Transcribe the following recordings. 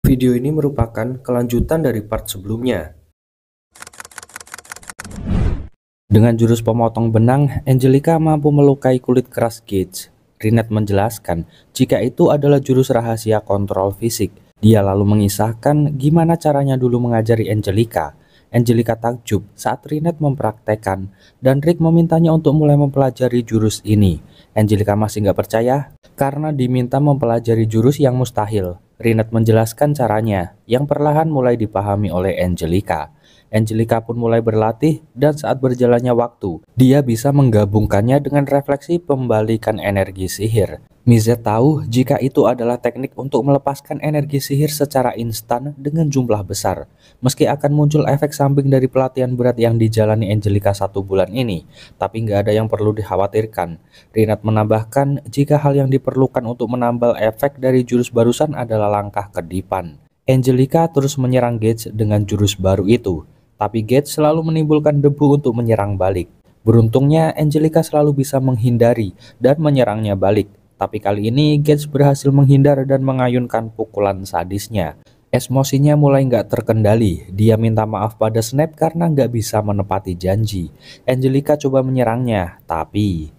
Video ini merupakan kelanjutan dari part sebelumnya. Dengan jurus pemotong benang, Angelica mampu melukai kulit keras Gates. Rinette menjelaskan jika itu adalah jurus rahasia kontrol fisik. Dia lalu mengisahkan gimana caranya dulu mengajari Angelica. Angelica takjub saat Rinette mempraktekkan, dan Rick memintanya untuk mulai mempelajari jurus ini. Angelica masih nggak percaya karena diminta mempelajari jurus yang mustahil. Rinette menjelaskan caranya, yang perlahan mulai dipahami oleh Angelica. Angelica pun mulai berlatih, dan saat berjalannya waktu, dia bisa menggabungkannya dengan refleksi pembalikan energi sihir. Mizet tahu jika itu adalah teknik untuk melepaskan energi sihir secara instan dengan jumlah besar. Meski akan muncul efek samping dari pelatihan berat yang dijalani Angelica 1 bulan ini, tapi nggak ada yang perlu dikhawatirkan. Rinette menambahkan jika hal yang diperlukan untuk menambal efek dari jurus barusan adalah langkah kedipan. Angelica terus menyerang Gates dengan jurus baru itu, tapi Gates selalu menimbulkan debu untuk menyerang balik. Beruntungnya Angelica selalu bisa menghindari dan menyerangnya balik. Tapi kali ini Gates berhasil menghindar dan mengayunkan pukulan sadisnya. Emosinya mulai nggak terkendali. Dia minta maaf pada Snap karena nggak bisa menepati janji. Angelica coba menyerangnya, tapi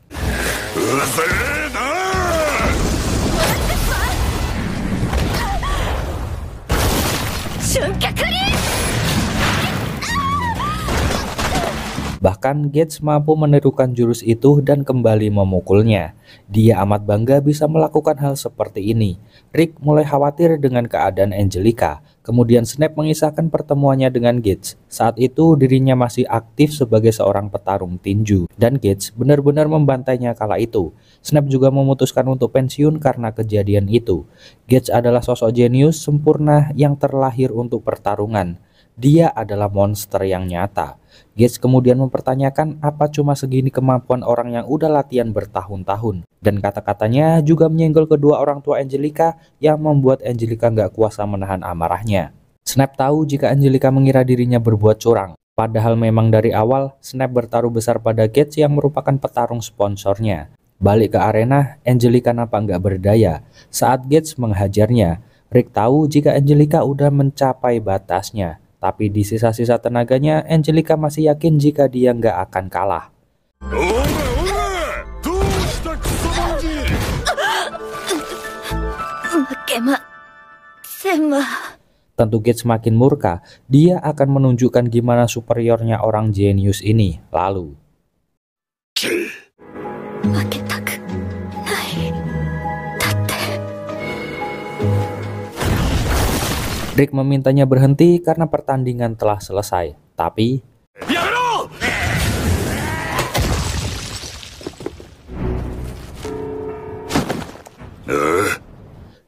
bahkan Gates mampu menirukan jurus itu dan kembali memukulnya. Dia amat bangga bisa melakukan hal seperti ini. Rick mulai khawatir dengan keadaan Angelica. Kemudian Snap mengisahkan pertemuannya dengan Gates. Saat itu dirinya masih aktif sebagai seorang petarung tinju, dan Gates benar-benar membantainya kala itu. Snap juga memutuskan untuk pensiun karena kejadian itu. Gates adalah sosok jenius sempurna yang terlahir untuk pertarungan. Dia adalah monster yang nyata. Gates kemudian mempertanyakan apa cuma segini kemampuan orang yang udah latihan bertahun-tahun. Dan kata-katanya juga menyenggol kedua orang tua Angelica yang membuat Angelica nggak kuasa menahan amarahnya. Snap tahu jika Angelica mengira dirinya berbuat curang. Padahal memang dari awal Snap bertaruh besar pada Gates yang merupakan petarung sponsornya. Balik ke arena, Angelica nampak nggak berdaya saat Gates menghajarnya. Rick tahu jika Angelica udah mencapai batasnya. Tapi di sisa-sisa tenaganya, Angelica masih yakin jika dia nggak akan kalah. Tentu Gates semakin murka. Dia akan menunjukkan gimana superiornya orang jenius ini. Lalu Rick memintanya berhenti karena pertandingan telah selesai. Tapi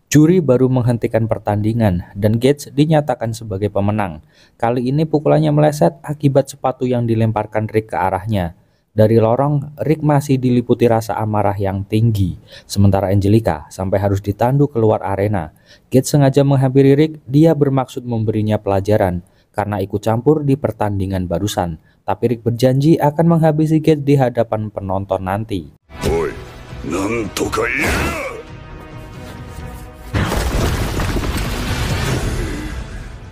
juri baru menghentikan pertandingan dan Gates dinyatakan sebagai pemenang. Kali ini pukulannya meleset akibat sepatu yang dilemparkan Rick ke arahnya. Dari lorong, Rick masih diliputi rasa amarah yang tinggi. Sementara Angelica sampai harus ditandu keluar arena. Gates sengaja menghampiri Rick, dia bermaksud memberinya pelajaran karena ikut campur di pertandingan barusan. Tapi Rick berjanji akan menghabisi Gates di hadapan penonton nanti.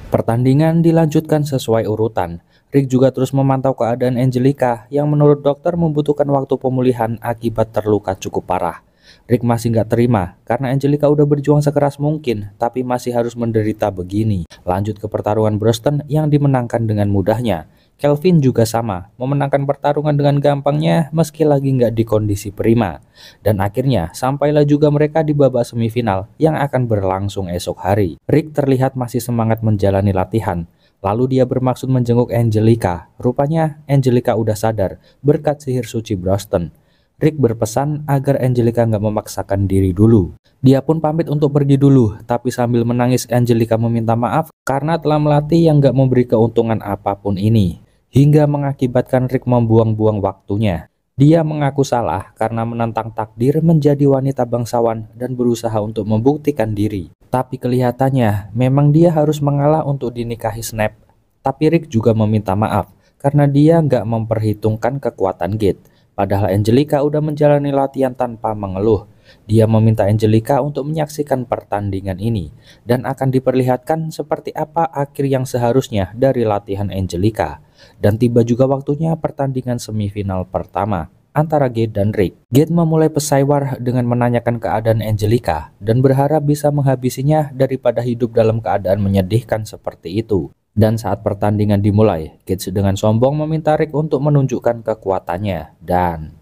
Pertandingan dilanjutkan sesuai urutan. Rick juga terus memantau keadaan Angelica yang menurut dokter membutuhkan waktu pemulihan akibat terluka cukup parah. Rick masih nggak terima karena Angelica udah berjuang sekeras mungkin tapi masih harus menderita begini. Lanjut ke pertarungan Broston yang dimenangkan dengan mudahnya. Kelvin juga sama, memenangkan pertarungan dengan gampangnya meski lagi nggak di kondisi prima. Dan akhirnya sampailah juga mereka di babak semifinal yang akan berlangsung esok hari. Rick terlihat masih semangat menjalani latihan. Lalu dia bermaksud menjenguk Angelica. Rupanya Angelica udah sadar berkat sihir suci Broston. Rick berpesan agar Angelica nggak memaksakan diri dulu. Dia pun pamit untuk pergi dulu, tapi sambil menangis Angelica meminta maaf karena telah melatih yang nggak memberi keuntungan apapun ini. Hingga mengakibatkan Rick membuang-buang waktunya. Dia mengaku salah karena menentang takdir menjadi wanita bangsawan dan berusaha untuk membuktikan diri. Tapi kelihatannya memang dia harus mengalah untuk dinikahi Snap. Tapi Rick juga meminta maaf karena dia nggak memperhitungkan kekuatan Gates. Padahal Angelica udah menjalani latihan tanpa mengeluh. Dia meminta Angelica untuk menyaksikan pertandingan ini dan akan diperlihatkan seperti apa akhir yang seharusnya dari latihan Angelica. Dan tiba juga waktunya pertandingan semifinal pertama antara Gate dan Rick. Gate memulai pesai war dengan menanyakan keadaan Angelica dan berharap bisa menghabisinya daripada hidup dalam keadaan menyedihkan seperti itu. Dan saat pertandingan dimulai, Gate dengan sombong meminta Rick untuk menunjukkan kekuatannya dan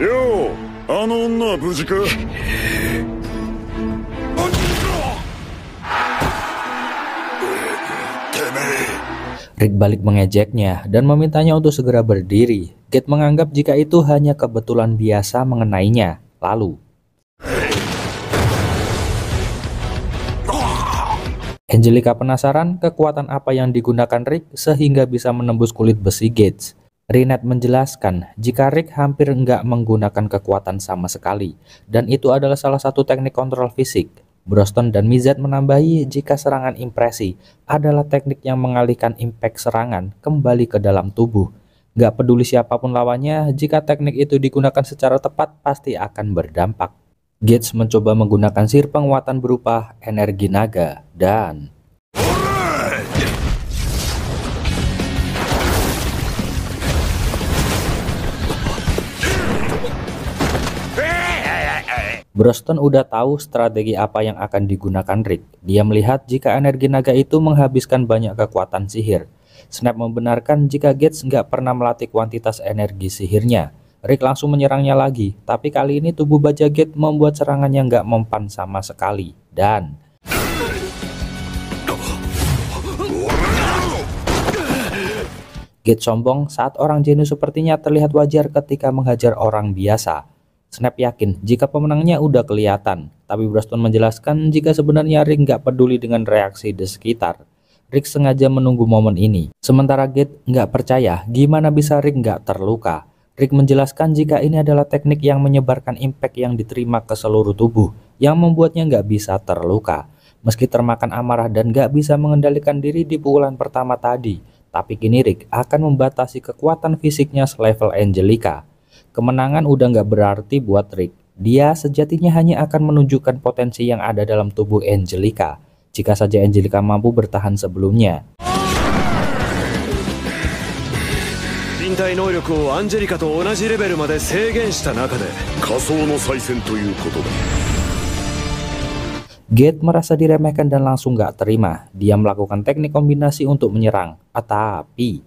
よう、あの女は無事か。Rick balik mengejeknya dan memintanya untuk segera berdiri. Gate menganggap jika itu hanya kebetulan biasa mengenainya. Lalu Angelica penasaran kekuatan apa yang digunakan Rick sehingga bisa menembus kulit besi Gates. Rinette menjelaskan jika Rick hampir nggak menggunakan kekuatan sama sekali, dan itu adalah salah satu teknik kontrol fisik. Broston dan Mizet menambahi jika serangan impresi adalah teknik yang mengalihkan impact serangan kembali ke dalam tubuh. Nggak peduli siapapun lawannya, jika teknik itu digunakan secara tepat pasti akan berdampak. Gates mencoba menggunakan sihir penguatan berupa energi naga dan Broston udah tahu strategi apa yang akan digunakan Rick. Dia melihat jika energi naga itu menghabiskan banyak kekuatan sihir. Snap membenarkan jika Gates nggak pernah melatih kuantitas energi sihirnya. Rick langsung menyerangnya lagi, tapi kali ini tubuh baja Gates membuat serangannya nggak mempan sama sekali. Dan Gates sombong saat orang jenius sepertinya terlihat wajar ketika menghajar orang biasa. Snap yakin jika pemenangnya udah kelihatan, tapi Broston menjelaskan jika sebenarnya Rick nggak peduli dengan reaksi di sekitar. Rick sengaja menunggu momen ini. Sementara Gate nggak percaya gimana bisa Rick nggak terluka. Rick menjelaskan jika ini adalah teknik yang menyebarkan impact yang diterima ke seluruh tubuh, yang membuatnya nggak bisa terluka. Meski termakan amarah dan nggak bisa mengendalikan diri di pukulan pertama tadi, tapi kini Rick akan membatasi kekuatan fisiknya selevel Angelica. Kemenangan udah nggak berarti buat Rick. Dia sejatinya hanya akan menunjukkan potensi yang ada dalam tubuh Angelica, jika saja Angelica mampu bertahan sebelumnya. Gate merasa diremehkan dan langsung nggak terima. Dia melakukan teknik kombinasi untuk menyerang, tapi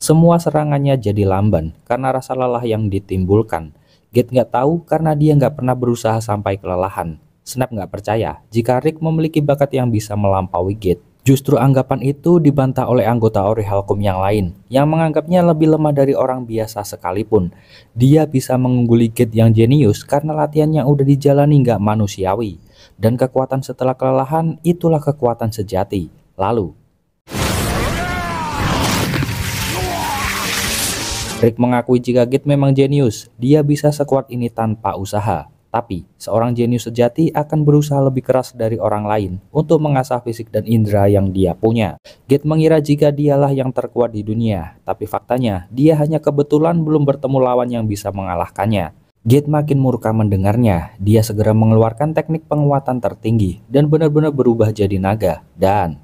semua serangannya jadi lamban karena rasa lelah yang ditimbulkan. Gate nggak tahu karena dia nggak pernah berusaha sampai kelelahan. Snap nggak percaya jika Rick memiliki bakat yang bisa melampaui Gate. Justru anggapan itu dibantah oleh anggota Orichalcum yang lain, yang menganggapnya lebih lemah dari orang biasa sekalipun. Dia bisa mengungguli Gate yang jenius karena latihannya udah dijalani nggak manusiawi. Dan kekuatan setelah kelelahan itulah kekuatan sejati. Lalu Rick mengakui jika Gate memang jenius, dia bisa sekuat ini tanpa usaha. Tapi, seorang jenius sejati akan berusaha lebih keras dari orang lain untuk mengasah fisik dan indera yang dia punya. Gate mengira jika dialah yang terkuat di dunia, tapi faktanya dia hanya kebetulan belum bertemu lawan yang bisa mengalahkannya. Gate makin murka mendengarnya. Dia segera mengeluarkan teknik penguatan tertinggi dan benar-benar berubah jadi naga. Dan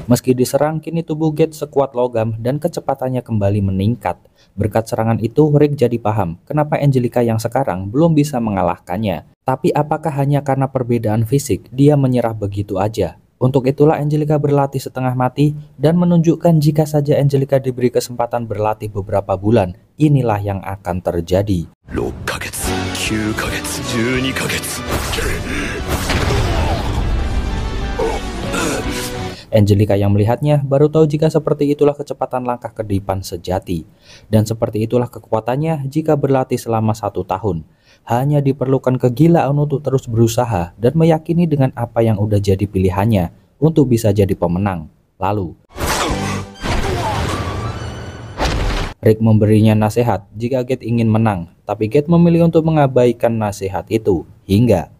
meski diserang, kini tubuh Gate sekuat logam dan kecepatannya kembali meningkat. Berkat serangan itu, Rick jadi paham kenapa Angelica yang sekarang belum bisa mengalahkannya. Tapi apakah hanya karena perbedaan fisik dia menyerah begitu aja? Untuk itulah Angelica berlatih setengah mati dan menunjukkan jika saja Angelica diberi kesempatan berlatih beberapa bulan, inilah yang akan terjadi. 6ヶ月、9ヶ月、12ヶ月。 Angelica yang melihatnya baru tahu jika seperti itulah kecepatan langkah kedipan sejati. Dan seperti itulah kekuatannya jika berlatih selama 1 tahun. Hanya diperlukan kegilaan untuk terus berusaha dan meyakini dengan apa yang udah jadi pilihannya untuk bisa jadi pemenang. Lalu Rick memberinya nasihat jika Gate ingin menang, tapi Gate memilih untuk mengabaikan nasihat itu hingga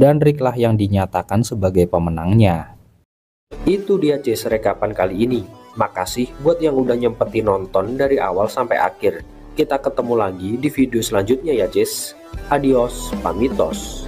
dan Rick lah yang dinyatakan sebagai pemenangnya. Itu dia Cis rekapan kali ini. Makasih buat yang udah nyempetin nonton dari awal sampai akhir. Kita ketemu lagi di video selanjutnya ya Cis. Adios, pamitos.